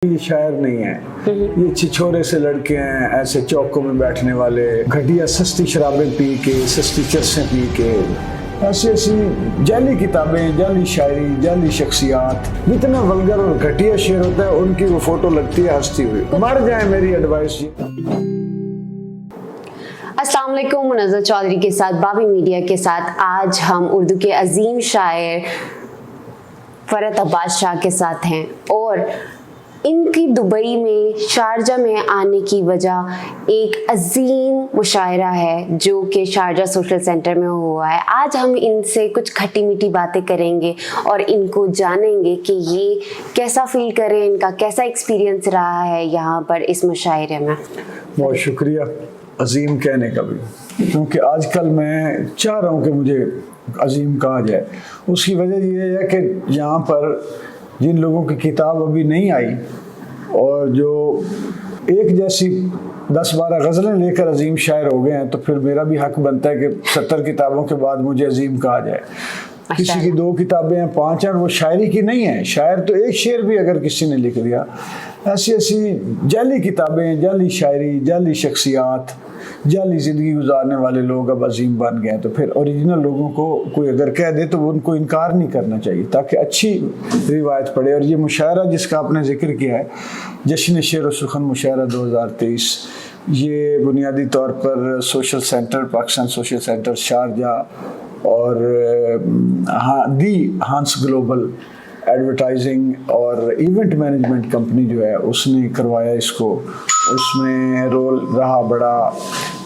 ये शायर नहीं है, ये छिछोरे से लड़के हैं, ऐसे चौकों में बैठने वाले, घटिया सस्ती शराबें पी के, सस्ती चरसें पी के, ऐसी ऐसी जाली किताबें, जाली शायरी, जाली शख्सियात, जितना वल्गर और घटिया शेर होता है उनकी वो फोटो लगती है हंसती हुई। मर जाए मेरी एडवाइस। अस्सलाम वालेकुम, मुनज़्ज़र चौधरी के साथ बाबी मीडिया के साथ आज हम उर्दू के अजीम शायर फरहत अब्बास शाह के साथ हैं और इनकी दुबई में शारजा में आने की वजह एक अजीम मुशायरा है जो कि शारजा सोशल सेंटर में हुआ है। आज हम इनसे कुछ खट्टी मीठी बातें करेंगे और इनको जानेंगे कि ये कैसा फील कर रहे हैं, इनका कैसा एक्सपीरियंस रहा है यहाँ पर इस मुशायरे में। बहुत शुक्रिया अजीम कहने का भी, क्योंकि आजकल मैं चाह रहा हूँ कि मुझे अजीम कहा जाए। उसकी वजह ये है कि यहाँ पर जिन लोगों की किताब अभी नहीं आई और जो एक जैसी 10-12 गज़लें लेकर अजीम शायर हो गए हैं, तो फिर मेरा भी हक बनता है कि 70 किताबों के बाद मुझे अजीम कहा जाए। किसी की 2 किताबें हैं, 5 हैं, वो शायरी की नहीं है। शायर तो एक शेर भी अगर किसी ने लिख दिया, ऐसी ऐसी जाली किताबें, जाली शायरी, जाली शख्सियात, जाली ज़िंदगी गुजारने वाले लोग अब अजीम बन गए हैं। तो फिर ओरिजिनल लोगों को कोई अगर कह दे तो उनको इनकार नहीं करना चाहिए, ताकि अच्छी रिवायत पड़े। और ये मुशायरा जिसका आपने जिक्र किया है, जश्न शेर व सुखन मुशायरा 2023, ये बुनियादी तौर पर social centre, Pakistan social centre Sharjah और दी हांस ग्लोबल एडवर्टाइजिंग और इवेंट मैनेजमेंट कंपनी जो है उसने करवाया इसको। उसमें रोल रहा बड़ा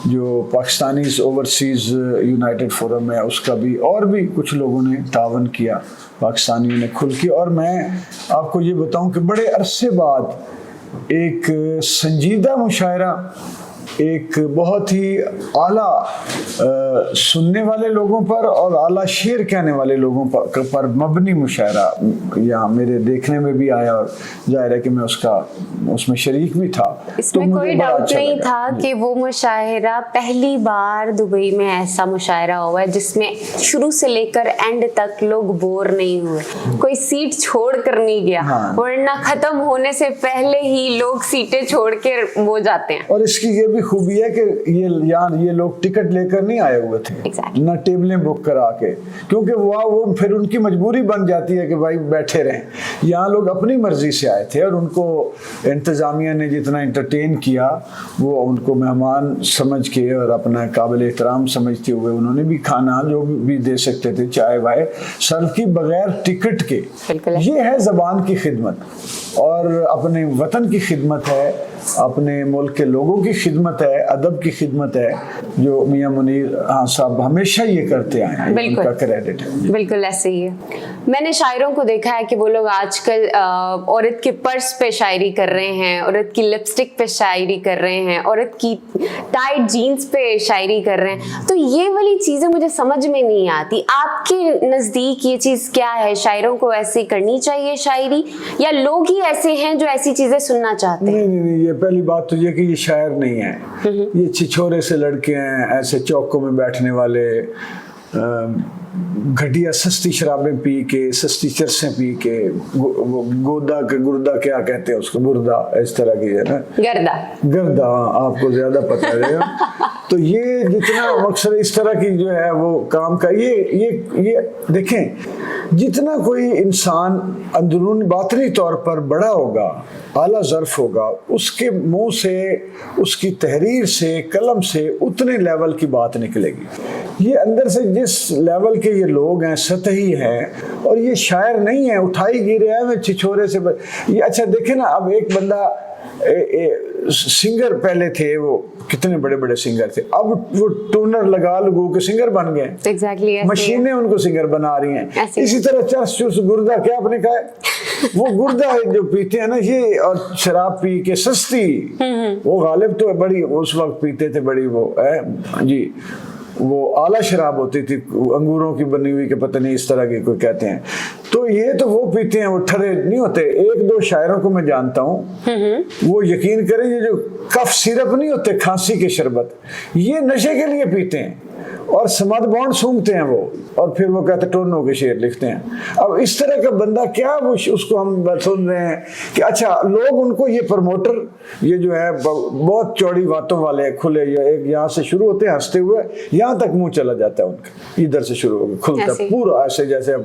जो पाकिस्तानी ओवरसीज़ यूनाइटेड फोरम है उसका भी, और भी कुछ लोगों ने तावन किया, पाकिस्तानियों ने खुल के। और मैं आपको ये बताऊं कि बड़े अरसे बाद एक संजीदा मुशायरा, एक बहुत ही आला सुनने वाले लोगों पर और आला शेर कहने वाले लोगों पर मबनी मुशायरा यहाँ मेरे देखने में भी आया, और जाहिर है कि मैं उसमें शरीक भी था। इसमें तो कोई डाउट नहीं था कि वो मुशायरा पहली बार दुबई में ऐसा मुशायरा हुआ है जिसमें शुरू से लेकर एंड तक लोग बोर नहीं हुए, कोई सीट छोड़ कर नहीं गया। वरना खत्म होने से पहले ही लोग सीटें छोड़ के वो जाते हैं। और इसकी ये भी खूबी है कि ये लोग टिकट लेकर नहीं आए हुए थे, ना टेबलें बुक करा के, क्योंकि वो फिर उनकी मजबूरी बन जाती है कि भाई बैठे रहें। यहाँ लोग अपनी मर्जी से आए थे और उनको इंतजामिया ने जितना एंटरटेन किया वो उनको मेहमान समझ के और अपना काबिल एहतराम समझते हुए उन्होंने भी खाना जो भी दे सकते थे, चाय वाय सर्व की बगैर टिकट के। ये है ज़बान की खिदमत और अपने वतन की खिदमत है, अपने मुल्क के लोगों की खिदमत है, अदब की खिदमत है, जो मियां मुनीर साहब हमेशा ये करते आए हैं। उनका क्रेडिट है। बिल्कुल ऐसे ही है। मैंने शायरों को देखा है कि वो लोग आजकल औरत के पर्स पे शायरी कर रहे हैं, औरत की लिपस्टिक पे शायरी कर रहे हैं, औरत की टाइट जीन्स पे शायरी कर रहे हैं। तो ये वाली चीजें मुझे समझ में नहीं आती। आपके नजदीक ये चीज क्या है? शायरों को ऐसे करनी चाहिए शायरी, या लोग ही ऐसे हैं जो ऐसी चीजें सुनना चाहते हैं? नहीं, ये पहली बात तो ये कि ये शायर नहीं है, ये छिछोरे से लड़के हैं, ऐसे चौकों में बैठने वाले, घटिया सस्ती शराबें पी के, सस्ती चरसें पी के, गुर्दा क्या कहते हैं उसको, गुर्दा इस तरह की है ना, गर्दा आपको ज्यादा पता रहेगा। तो ये जितना मकसद इस तरह की जो है वो काम का, ये देखें, जितना कोई इंसान अंदरूनी बातनी तौर पर बड़ा होगा, आला ज़र्फ होगा, उसके मुंह से, उसकी तहरीर से, कलम से उतने लेवल की बात निकलेगी। ये अंदर से जिस लेवल के ये लोग हैं, सतही हैं, और ये शायर नहीं है, उठाई गिरे हैं मैं छिछोरे से ये। अच्छा देखे ना, अब एक बंदा सिंगर पहले थे, वो कितने बड़े बड़े सिंगर थे, अब वो टूनर लगा लगू के सिंगर बन गए। Exactly, मशीनें उनको सिंगर बना रही हैं। इसी तरह चरस चुरस गुर्दा, क्या आपने कहा है, वो गुर्दा है जो पीते हैं ना ये, और शराब पी के सस्ती, वो गालिब तो बड़ी उस वक्त पीते थे, बड़ी वो है जी, वो आला शराब होती थी, अंगूरों की बनी हुई के पता नहीं इस तरह की कोई कहते हैं। तो ये तो वो पीते हैं, वो ठरे नहीं होते। 1-2 शायरों को मैं जानता हूँ, वो यकीन करें, ये जो कफ सिरप नहीं होते, खांसी के शरबत, ये नशे के लिए पीते हैं। اور سمد بانڈ سونگتے ہیں وہ, اور پھر وہ کہتے ٹونوں کے شعر لکھتے ہیں. اب اس طرح کا بندہ کیا وہ اس کو ہم سن رہے ہیں کہ اچھا لوگ ان کو یہ پروموٹر یہ جو ہے بہت چوڑی باتوں والے کھلے, ایک یہاں سے شروع ہوتے ہیں ہنستے ہوئے, یہاں تک منہ چلا جاتا ہے ان کا, ادھر سے شروع ہو کھلتا پورا ایسے جیسے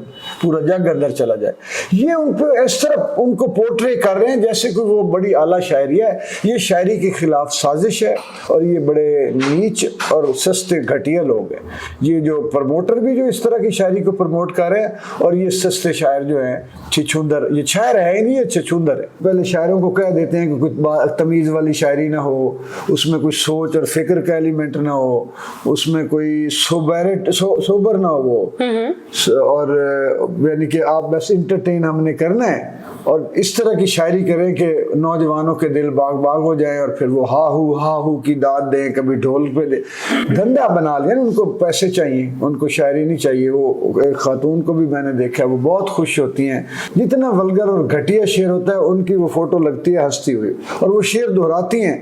پورا جگ اندر چلا جائے. یہ ان پہ اس طرح ان کو پورٹرے کر رہے ہیں جیسے کہ وہ بڑی اعلیٰ شاعری ہے. یہ شاعری کے خلاف سازش ہے, اور یہ بڑے نیچ اور سستے گھٹیا لوگ ہیں. یہ جو پروموٹر بھی جو اس طرح کی شاعری کو پروموٹ کر رہے ہیں, اور یہ سستے شاعر جو ہیں چھچھندر, یہ شاعر ہے ہی نہیں, یہ چھچھندر ہے. پہلے شاعروں کو کہہ دیتے ہیں کہ کچھ تمیز والی شاعری نہ ہو, اس میں کوئی سوچ اور فکر کا ایلیمنٹ نہ ہو, اس میں کوئی سوبر نہ ہو, اور یعنی کہ آپ بس انٹرٹین ہم نے کرنا ہے, اور اس طرح کی شاعری کریں کہ نوجوانوں کے دل باغ باغ ہو جائیں, اور پھر وہ ہا ہو کی داد دیں, کبھی ڈھول پہ دیں, دھندا بنا لیا. ان کو پیسے چاہیے, ان کو شاعری نہیں چاہیے. وہ ایک خاتون کو بھی میں نے دیکھا, وہ بہت خوش ہوتی ہیں, جتنا ولگر اور گھٹیا شعر ہوتا ہے ان کی وہ فوٹو لگتی ہے ہنستی ہوئی, اور وہ شعر دہراتی ہیں.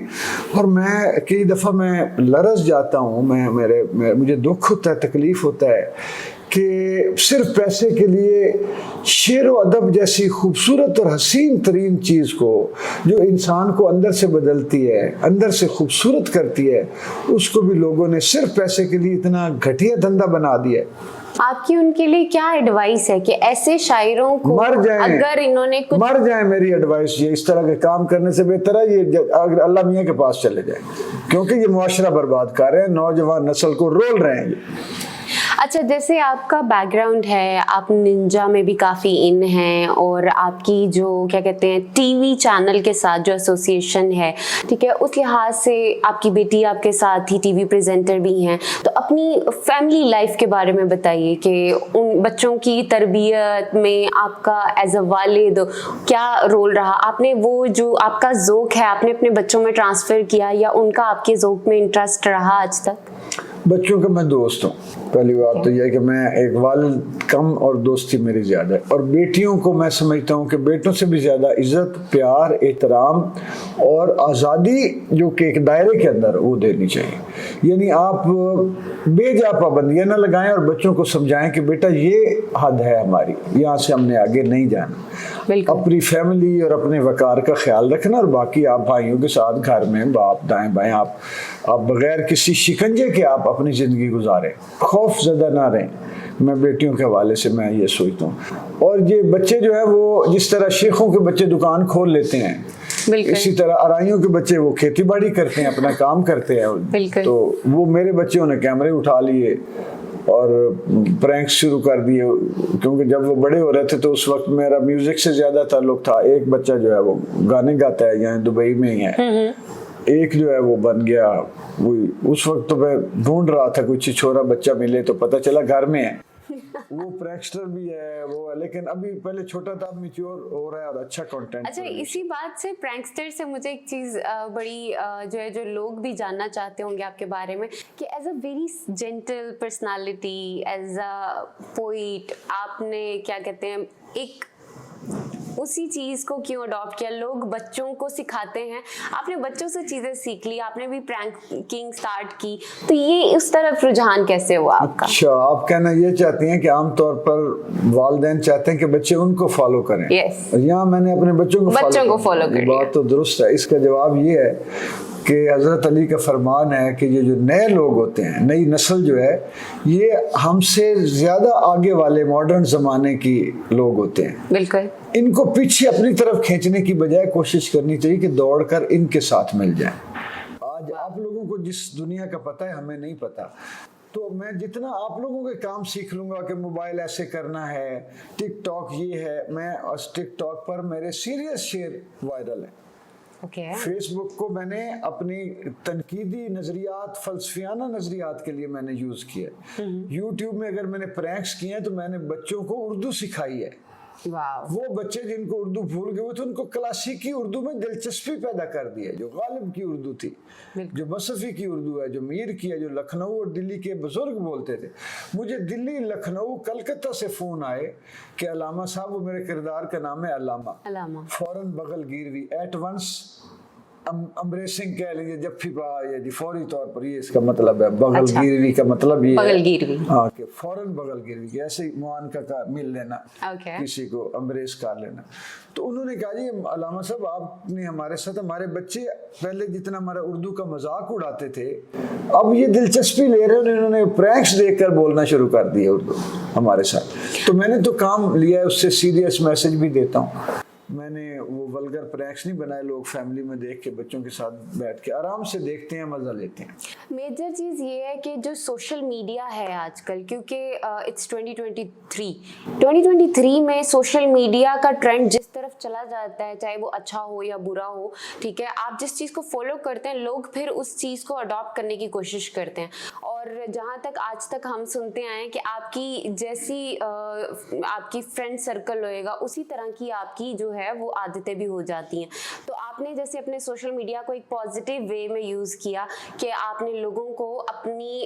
اور میں کئی دفعہ میں لرز جاتا ہوں, مجھے دکھ ہوتا ہے, تکلیف ہوتا ہے کہ صرف پیسے کے لیے شعر و ادب جیسی خوبصورت اور حسین ترین چیز کو جو انسان کو اندر سے بدلتی ہے, اندر سے خوبصورت کرتی ہے, اس کو بھی لوگوں نے صرف پیسے کے لیے اتنا گھٹیا دھندا بنا دیا ہے. آپ کی ان کے لیے کیا ایڈوائس ہے کہ ایسے شاعروں کو مر جائیں, اگر انہوں نے مر جائیں؟ میری ایڈوائس یہ, اس طرح کے کام کرنے سے بہتر ہے یہ اگر اللہ میاں کے پاس چلے جائیں, کیونکہ یہ معاشرہ برباد کر رہے ہیں, نوجوان نسل کو رول رہے ہیں. اچھا, جیسے آپ کا بیک گراؤنڈ ہے, آپ ننجا میں بھی کافی ان ہیں, اور آپ کی جو کیا کہتے ہیں ٹی وی چینل کے ساتھ جو ایسوسیشن ہے, ٹھیک ہے, اس لحاظ سے آپ کی بیٹی آپ کے ساتھ ہی ٹی وی پریزنٹر بھی ہیں. تو اپنی فیملی لائف کے بارے میں بتائیے کہ ان بچوں کی تربیت میں آپ کا ایز اے والد کیا رول رہا. آپ نے وہ جو آپ کا ذوق ہے آپ نے اپنے بچوں میں ٹرانسفر کیا, یا ان کا آپ کے ذوق میں انٹرسٹ رہا آج تک؟ بچوں کا میں دوست ہوں. پہلی بات تو یہ ہے کہ میں ایک والد کم اور دوستی میری زیادہ ہے, اور بیٹیوں کو میں سمجھتا ہوں کہ بیٹوں سے بھی زیادہ عزت, پیار, احترام اور آزادی جو کہ ایک دائرے کے اندر وہ دینی چاہیے. یعنی آپ بے جا پابندیاں نہ لگائیں, اور بچوں کو سمجھائیں کہ بیٹا یہ حد ہے ہماری, یہاں سے ہم نے آگے نہیں جانا. اپنی فیملی اور اپنے وقار کا خیال رکھنا, اور باقی آپ بھائیوں کے ساتھ گھر میں باپ دائیں بائیں آپ بغیر کسی شکنجے کے آپ اپنی زندگی گزاریں, خوف زدہ نہ رہیں. میں بیٹیوں کے حوالے سے میں یہ سوچتا ہوں. اور یہ بچے جو ہے وہ جس طرح شیخوں کے بچے دکان کھول لیتے ہیں, اسی طرح ارائیوں کے بچے وہ کھیتی باڑی کرتے ہیں, اپنا کام کرتے ہیں. تو وہ میرے بچوں نے کیمرے اٹھا لیے اور پرینکس شروع کر دیے, کیونکہ جب وہ بڑے ہو رہے تھے تو اس وقت میرا میوزک سے زیادہ تعلق تھا. ایک بچہ جو ہے وہ گانے گاتا ہے, یہاں دبئی میں ہی ہے. ایک جو ہے وہ بن گیا, اس وقت تو میں ڈھونڈ رہا تھا کوئی چھوڑا بچہ ملے, تو پتہ چلا گھر میں ہے. وہ پریکسٹر بھی ہے وہ, لیکن ابھی پہلے چھوٹا تھا, میچور ہو رہا ہے اور اچھا کنٹینٹ. اچھا, اسی بات سے پرینکسٹر سے مجھے ایک چیز بڑی جو ہے, جو لوگ بھی جاننا چاہتے ہوں گے آپ کے بارے میں, کہ as a very gentle personality, as a poet, آپ نے کیا کہتے ہیں ایک اسی چیز کو کیوں اڈاپٹ کیا؟ لوگ بچوں کو سکھاتے ہیں, آپ نے بچوں سے چیزیں سیکھ لی, آپ نے بھی پرینکنگ سٹارٹ کی, تو یہ اس طرف رجحان کیسے ہوا آپ کا؟ اچھا, آپ کہنا یہ چاہتی ہیں کہ عام طور پر والدین چاہتے ہیں کہ بچے ان کو فالو کریں. یہاں میں نے اپنے بچوں کو فالو کر لیا. بات تو درست ہے. اس کا جواب یہ ہے کہ حضرت علی کا فرمان ہے کہ یہ جو نئے لوگ ہوتے ہیں, نئی نسل جو ہے, یہ ہم سے زیادہ آگے والے ماڈرن زمانے کی لوگ ہوتے ہیں. بالکل. ان کو پیچھے اپنی طرف کھینچنے کی بجائے کوشش کرنی چاہیے کہ دوڑ کر ان کے ساتھ مل جائیں. آج آپ لوگوں کو جس دنیا کا پتہ ہے, ہمیں نہیں پتہ. تو میں جتنا آپ لوگوں کے کام سیکھ لوں گا کہ موبائل ایسے کرنا ہے, ٹک ٹاک یہ ہے, میں ٹک ٹاک پر میرے سیریس شعر وائرل ہیں. فیس بک کو میں نے اپنی تنقیدی نظریات, فلسفیانہ نظریات کے لیے میں نے یوز کیا. یوٹیوب میں اگر میں نے پرینکس کیے ہیں تو میں نے بچوں کو اردو سکھائی ہے. وہ بچے جن کو اردو بھول گئے ہوئے تھے, ان کو کلاسیکی اردو میں دلچسپی پیدا کر دی ہے, جو غالب کی اردو تھی, جو مصفی کی اردو ہے, جو میر کی ہے, جو لکھنؤ اور دلی کے بزرگ بولتے تھے. مجھے دلی, لکھنؤ, کلکتہ سے فون آئے کہ علامہ صاحب, وہ میرے کردار کا نام ہے علامہ, فوراً بغل گیروی, ایٹ ونس एम्ब्रेसिंग कह लीजिए, जफ्फी पा या जी फौरी तौर पर, ये इसका मतलब है। बगल गिरवी का मतलब ये बगल है, गिरवी, हाँ, कि फौरन बगल गिरवी की, ऐसे ही मुआनका का मिल लेना, Okay. किसी को एम्ब्रेस कर लेना। तो उन्होंने कहा जी अलामा साहब आपने हमारे साथ, हमारे बच्चे पहले जितना हमारा उर्दू का मजाक उड़ाते थे, अब ये दिलचस्पी ले रहे हैं, इन्होंने प्रैंक्स देखकर बोलना शुरू कर दिया उर्दू हमारे साथ। तो मैंने तो काम लिया है, उससे सीरियस मैसेज भी देता हूँ। मैंने वो वल्गर प्रैंक्स नहीं बनाए, लोग फैमिली में देख के, बच्चों के साथ बैठ के आराम से देखते हैं, मजा लेते हैं। मेजर चीज़ ये है कि जो सोशल मीडिया है आजकल, क्योंकि इट्स 2023 में सोशल मीडिया का ट्रेंड जिस तरफ चला जाता है, चाहे वो अच्छा हो या बुरा हो, ठीक है, आप जिस चीज़ को फॉलो करते हैं लोग फिर उस चीज़ को अडॉप्ट करने की कोशिश करते हैं। और जहाँ तक आज तक हम सुनते आए हैं कि आपकी जैसी आपकी फ्रेंड सर्कल होएगा उसी तरह की आपकी जो है वो आदतें भी हो जाती हैं। तो आपने जैसे अपने सोशल मीडिया को एक पॉजिटिव वे में यूज़ किया कि आपने लोगों को अपनी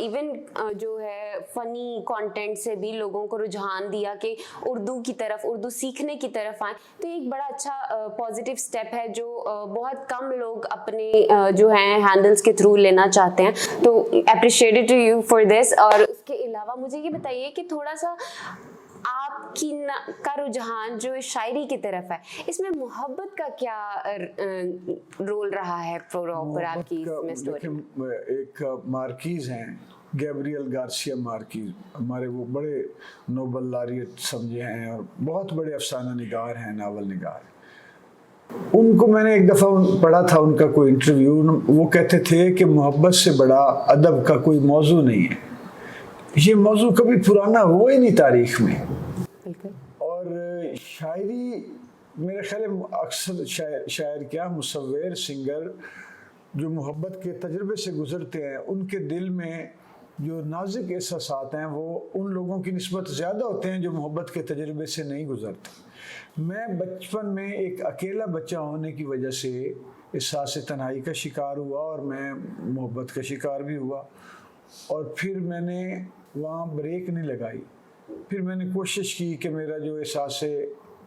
इवन जो है फनी कंटेंट से भी लोगों को रुझान दिया कि उर्दू की तरफ, उर्दू सीखने की तरफ आए। तो एक बड़ा अच्छा पॉजिटिव स्टेप है जो बहुत कम लोग अपने जो हैं हैंडल्स के थ्रू लेना चाहते हैं। तो appreciated to you for this. और उसके अलावा मुझे ये बताइए कि थोड़ा सा आपकी का रुझान जो शायरी की तरफ है, इसमें मोहब्बत का क्या रोल रहा है प्रॉपर आपकी इसमें स्टोरी? एक मार्कीज हैं, गैब्रियल गार्सिया मार्कीज, हमारे वो बड़े नोबल लॉरियट समझे हैं और बहुत बड़े अफसाना निगार हैं, नावल निगार। उनको मैंने एक दफ़ा पढ़ा था उनका कोई इंटरव्यू, वो कहते थे कि मोहब्बत से बड़ा अदब का कोई मौजू नहीं है। ये मौजू कभी पुराना हुआ ही नहीं तारीख में। और शायरी मेरे ख्याल में अक्सर शायर क्या मुसव्विर सिंगर जो मोहब्बत के तजर्बे से गुजरते हैं, उनके दिल में जो नाजुक एहसासात हैं वो उन लोगों की निस्बत ज़्यादा होते हैं जो मोहब्बत के तजर्बे से नहीं गुजरते। मैं बचपन में एक अकेला बच्चा होने की वजह से एहसास तन्हाई का शिकार हुआ और मैं मोहब्बत का शिकार भी हुआ। और फिर मैंने वहाँ ब्रेक नहीं लगाई, फिर मैंने कोशिश की कि मेरा जो एहसास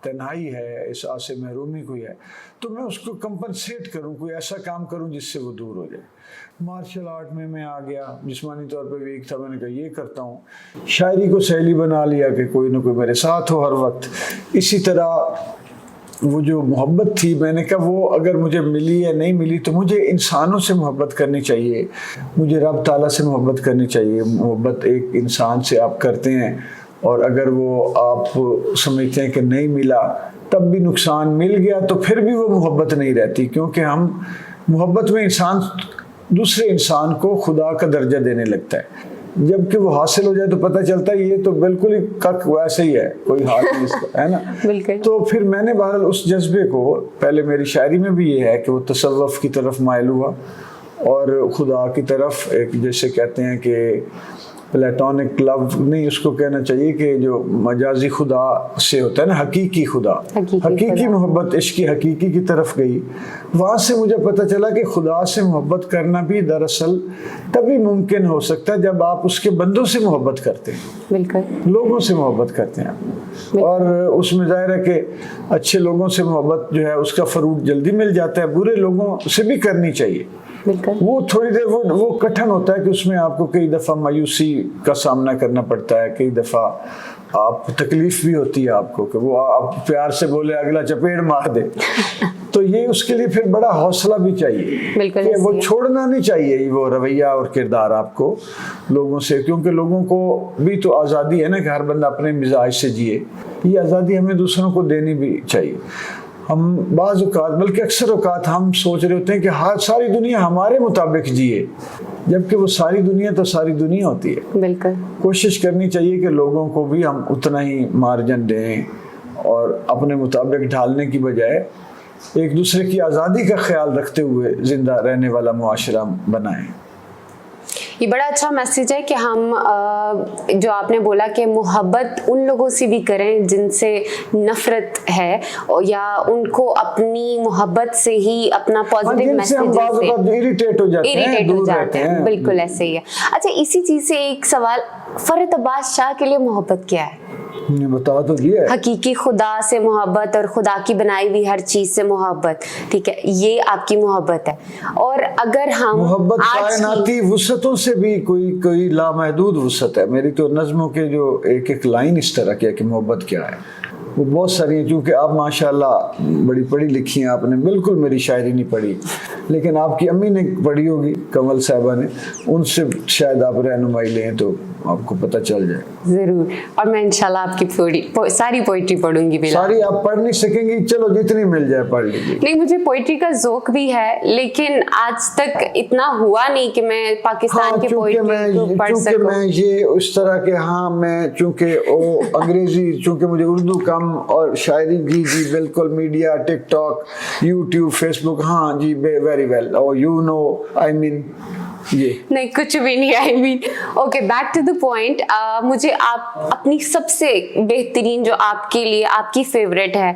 तन्हाई है, एहसास महरूमी कोई है, तो मैं उसको कंपनसेट करूं, कोई ऐसा काम करूं जिससे वो दूर हो जाए। मार्शल आर्ट में मैं आ गया, जिस्मानी तौर पे वीक था, मैंने कहा ये करता हूँ। शायरी को सहेली बना लिया कि कोई ना कोई मेरे साथ हो हर वक्त। इसी तरह वो जो मोहब्बत थी, मैंने कहा वो अगर मुझे मिली या नहीं मिली तो मुझे इंसानों से मोहब्बत करनी चाहिए, मुझे रब ताला से मोहब्बत करनी चाहिए। मोहब्बत एक इंसान से आप करते हैं और अगर वो आप समझते हैं कि नहीं मिला, तब भी नुकसान, मिल गया तो फिर भी वो मोहब्बत नहीं रहती, क्योंकि हम मोहब्बत में इंसान दूसरे इंसान को खुदा का दर्जा देने लगता है। जबकि वो हासिल हो जाए तो पता चलता है ये तो बिल्कुल ही कक वैसे ही है, कोई हाथ नहीं इसका, है ना। तो फिर मैंने बहरहाल उस जज्बे को, पहले मेरी शायरी में भी ये है कि वो तसव्वुफ की तरफ माइल हुआ और खुदा की तरफ, एक जैसे कहते हैं कि प्लेटोनिक लव नहीं, उसको कहना चाहिए कि जो मजाजी खुदा से होता है ना, हकीकी खुदा, हकीकी मोहब्बत, इश्क की हकीकी की तरफ गई। वहाँ से मुझे पता चला कि खुदा से मोहब्बत करना भी दरअसल तभी मुमकिन हो सकता है जब आप उसके बंदों से मोहब्बत करते हैं, बिल्कुल लोगों से मोहब्बत करते हैं। और उसमें जाहिर है कि अच्छे लोगों से मोहब्बत जो है उसका फरूट जल्दी मिल जाता है, बुरे लोगों से भी करनी चाहिए। वो थोड़ी देर वो कठिन होता है कि उसमें आपको कई दफ़ा मायूसी का सामना करना पड़ता है, कई दफ़ा आप तकलीफ भी होती है आपको कि वो आप प्यार से बोले अगला चपेट मार दे। तो ये उसके लिए फिर बड़ा हौसला भी चाहिए कि वो छोड़ना नहीं चाहिए वो रवैया और किरदार आपको लोगों से, क्योंकि लोगों को भी तो आज़ादी है ना कि हर बंदा अपने मिजाज से जिए। ये आज़ादी हमें दूसरों को देनी भी चाहिए। हम बाज़ औक़ात, बल्कि अक्सर औक़ात हम सोच रहे होते हैं कि हाँ सारी दुनिया हमारे मुताबिक जिए, जबकि वो सारी दुनिया तो सारी दुनिया होती है। बिल्कुल कोशिश करनी चाहिए कि लोगों को भी हम उतना ही मार्जिन दें और अपने मुताबिक ढालने की बजाय एक दूसरे की आज़ादी का ख्याल रखते हुए ज़िंदा रहने वाला मुआशरा बनाएं। ये बड़ा अच्छा मैसेज है कि हम जो आपने बोला कि मोहब्बत उन लोगों से भी करें जिनसे नफरत है, या उनको अपनी मोहब्बत से ही अपना पॉजिटिव मैसेज इरिटेट हो जाते हैं। बिल्कुल ऐसे ही है। अच्छा, इसी चीज़ से एक सवाल, फरत अब्बास शाह के लिए मोहब्बत क्या है? ने बता तो दिया है। हकीकी खुदा से मोहब्बत और खुदा की बनाई हुई हर चीज से मोहब्बत, ठीक है, ये आपकी मोहब्बत है। और अगर हम मोहब्बत आज की कायनाती वुसअतों से भी कोई लामहदूद वुसअत है। मेरी तो नज़्मों के जो एक एक लाइन इस तरह की है कि मोहब्बत क्या है, वो बहुत सारी हैं। क्योंकि आप माशाल्लाह बड़ी पढ़ी लिखी हैं, आपने बिल्कुल मेरी शायरी नहीं पढ़ी, लेकिन आपकी अम्मी ने पढ़ी होगी, कमल साहिबा ने, उनसे शायद आप रहनुमाई लें तो आपको पता चल जाए। जरूर, और मैं इंशाल्लाह आपकी सारी पोइट्री पढ़ूंगी। बिल्कुल सारी आप पढ़ नहीं सकेंगी, चलो जितनी मिल जाए पढ़ लीजिए। नहीं, मुझे पोइट्री का ज़ौक भी है, लेकिन आज तक इतना हुआ नहीं कि मैं पाकिस्तान की पोइट्री को पढ़ सकूं। मैं ये उस तरह के, हाँ मैं चूंकि वो अंग्रेजी, चूंकि मुझे उर्दू कम और शायरी जी बिल्कुल, मीडिया, टिकटॉक, यूट्यूब, फेसबुक, हाँ जी वेरी वेल, और यू नो आई मीन ये नहीं, कुछ भी नहीं। I mean okay, back to the point. मुझे आप अपनी सबसे बेहतरीन, जो आपके लिए आपकी फेवरेट है,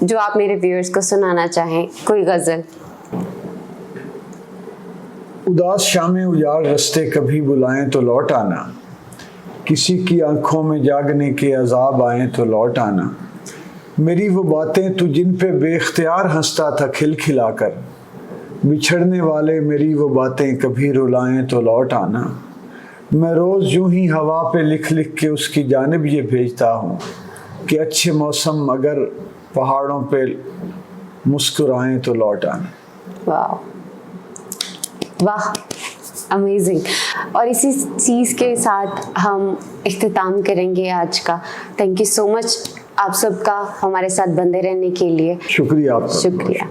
जो आप मेरे व्यूअर्स को सुनाना चाहें, कोई गजल। उदास शामें उजाड़ रस्ते कभी बुलाएं तो लौट आना, किसी की आंखों में जागने के अजाब आए तो लौट आना, मेरी वो बातें तू जिन पे बेख्तियार हंसता था खिलखिलाकर, बिछड़ने वाले मेरी वो बातें कभी रुलाएं तो लौट आना, मैं रोज़ यूं ही हवा पे लिख लिख के उसकी जानिब ये भेजता हूँ कि अच्छे मौसम अगर पहाड़ों पे मुस्कुराएं तो लौट आना। वाह वाह, अमेजिंग। और इसी चीज़ के साथ हम इख्तिताम करेंगे आज का। थैंक यू सो मच आप सबका हमारे साथ बंधे रहने के लिए। शुक्रिया आपका। शुक्रिया।